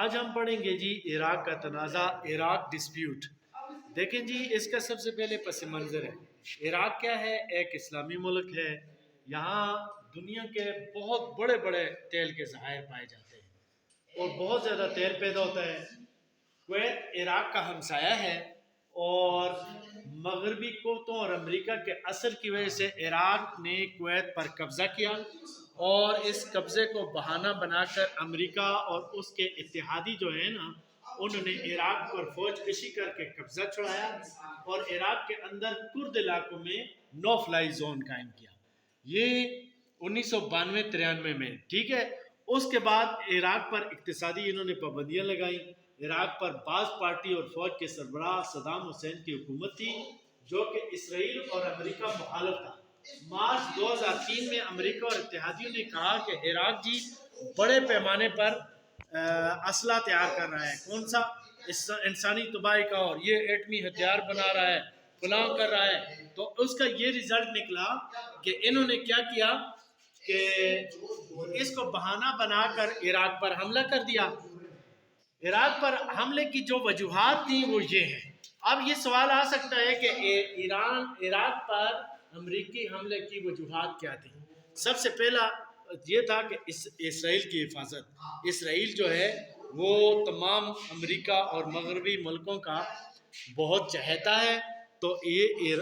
آج ہم پڑھیں گے جی عراق کا تنازع، عراق ڈسپیوٹ۔ دیکھیں جی اس کا سب سے پہلے پس منظر ہے۔ عراق کیا ہے؟ ایک اسلامی ملک ہے۔ یہاں دنیا کے بہت بڑے بڑے تیل کے ذخائر پائے جاتے ہیں اور بہت زیادہ تیل پیدا ہوتا ہے۔ کویت عراق کا ہمسایہ ہے اور مغربی قوتوں اور امریکہ کے اثر کی وجہ سے عراق نے کویت پر قبضہ کیا اور اس قبضے کو بہانہ بنا کر امریکہ اور اس کے اتحادی جو ہیں نا، انہوں نے عراق پر فوج کشی کر کے قبضہ چھڑایا اور عراق کے اندر کرد علاقوں میں نو فلائی زون قائم کیا۔ یہ 1992-93 میں، ٹھیک ہے۔ اس کے بعد عراق پر اقتصادی انہوں نے پابندیاں لگائیں۔ عراق پر بعض پارٹی اور فوج کے سربراہ صدام حسین کی حکومت تھی جو کہ اسرائیل اور امریکہ مخالف تھا۔ مارچ 2003 میں امریکہ اور اتحادیوں نے کہا کہ عراق جی بڑے پیمانے پر اسلحہ تیار کر رہا ہے، کون سا؟ انسانی تباہی کا، اور یہ ایٹمی ہتھیار بنا رہا ہے، فلاں کر رہا ہے۔ تو اس کا یہ رزلٹ نکلا کہ انہوں نے کیا کیا کہ اس کو بہانہ بنا کر عراق پر حملہ کر دیا۔ عراق پر حملے کی جو وجوہات تھیں وہ یہ ہیں۔ اب یہ سوال آ سکتا ہے کہ عراق پر امریکی حملے کی وجوہات کیا تھی؟ سب سے پہلا یہ تھا کہ اسرائیل کی حفاظت۔ اسرائیل جو ہے وہ تمام امریکہ اور مغربی ملکوں کا بہت چہیتا ہے، تو یہ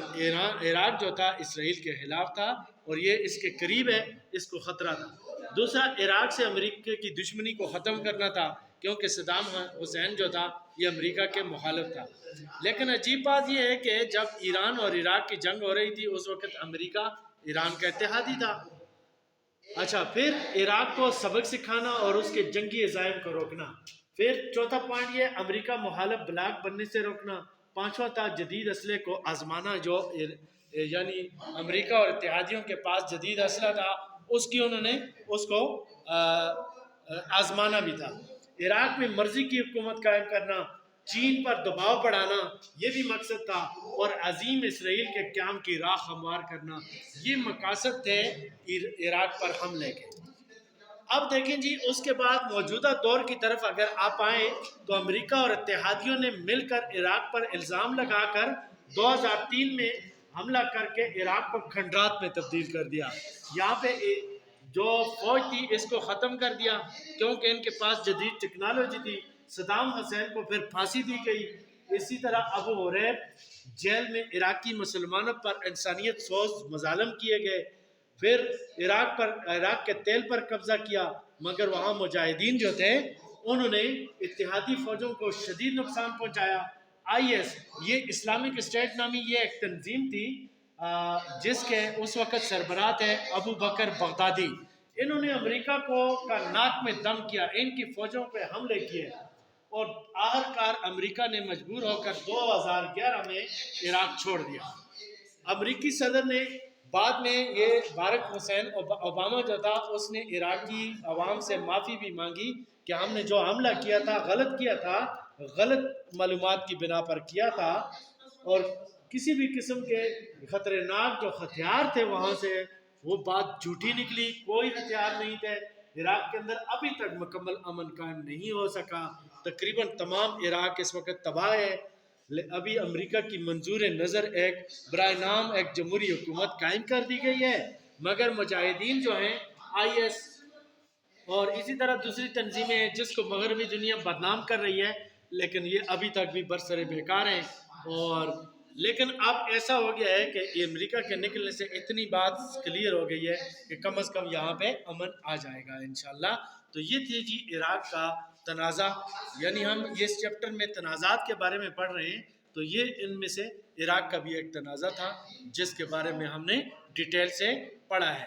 عراق جو تھا اسرائیل کے خلاف تھا اور یہ اس کے قریب ہے، اس کو خطرہ تھا۔ دوسرا، عراق سے امریکہ کی دشمنی کو ختم کرنا تھا کیونکہ صدام حسین جو تھا یہ امریکہ کے مخالف تھا۔ لیکن عجیب بات یہ ہے کہ جب ایران اور عراق کی جنگ ہو رہی تھی اس وقت امریکہ ایران کا اتحادی تھا۔ اچھا، پھر عراق کو سبق سکھانا اور اس کے جنگی عزائم کو روکنا۔ پھر چوتھا پوائنٹ یہ امریکہ مخالف بلاک بننے سے روکنا۔ پانچواں تھا جدید اسلحے کو آزمانا، جو یعنی امریکہ اور اتحادیوں کے پاس جدید اسلحہ تھا اس کی انہوں نے اس کو آزمانا بھی تھا۔ عراق میں مرضی کی حکومت قائم کرنا، چین پر دباؤ بڑھانا، یہ بھی مقصد تھا، اور عظیم اسرائیل کے قیام کی راہ ہموار کرنا، یہ مقاصد تھے عراق پر حملے کے۔ اب دیکھیں جی اس کے بعد موجودہ دور کی طرف اگر آپ آئیں تو امریکہ اور اتحادیوں نے مل کر عراق پر الزام لگا کر 2003 میں حملہ کر کے عراق کو کھنڈرات میں تبدیل کر دیا۔ یہاں پہ جو فوج تھی اس کو ختم کر دیا کیونکہ ان کے پاس جدید ٹیکنالوجی تھی۔ صدام حسین کو پھر پھانسی دی گئی۔ اسی طرح ابو غریب جیل میں عراقی مسلمانوں پر انسانیت سوز مظالم کیے گئے۔ پھر عراق کے تیل پر قبضہ کیا، مگر وہاں مجاہدین جو تھے انہوں نے اتحادی فوجوں کو شدید نقصان پہنچایا۔ IS یہ اسلامک اسٹیٹ نامی یہ ایک تنظیم تھی جس کے اس وقت سربراہ تھے ابو بکر بغدادی۔ انہوں نے امریکہ کا ناک میں دم کیا، ان کی فوجوں پہ حملے کیے اور آخرکار امریکہ نے مجبور ہو کر 2011 میں عراق چھوڑ دیا۔ امریکی صدر نے بعد میں یہ باراک حسین اوباما جو تھا اس نے عراقی عوام سے معافی بھی مانگی کہ ہم نے جو حملہ کیا تھا غلط کیا تھا، غلط معلومات کی بنا پر کیا تھا، اور کسی بھی قسم کے خطرناک جو ہتھیار تھے وہاں سے وہ بات جھوٹی نکلی، کوئی ہتھیار نہیں تھے۔ عراق کے اندر ابھی تک مکمل امن قائم نہیں ہو سکا، تقریباً تمام عراق اس وقت تباہ ہے۔ ابھی امریکہ کی منظور نظر ایک برائے نام ایک جمہوری حکومت قائم کر دی گئی ہے، مگر مجاہدین جو ہیں IS اور اسی طرح دوسری تنظیمیں ہیں جس کو مغربی دنیا بدنام کر رہی ہے، لیکن یہ ابھی تک بھی برسر بیکار ہیں۔ اور لیکن اب ایسا ہو گیا ہے کہ امریکہ کے نکلنے سے اتنی بات کلیئر ہو گئی ہے کہ کم از کم یہاں پہ امن آ جائے گا انشاءاللہ۔ تو یہ تھی جی عراق کا تنازع، یعنی ہم اس چیپٹر میں تنازعات کے بارے میں پڑھ رہے ہیں، تو یہ ان میں سے عراق کا بھی ایک تنازع تھا جس کے بارے میں ہم نے ڈیٹیل سے پڑھا ہے۔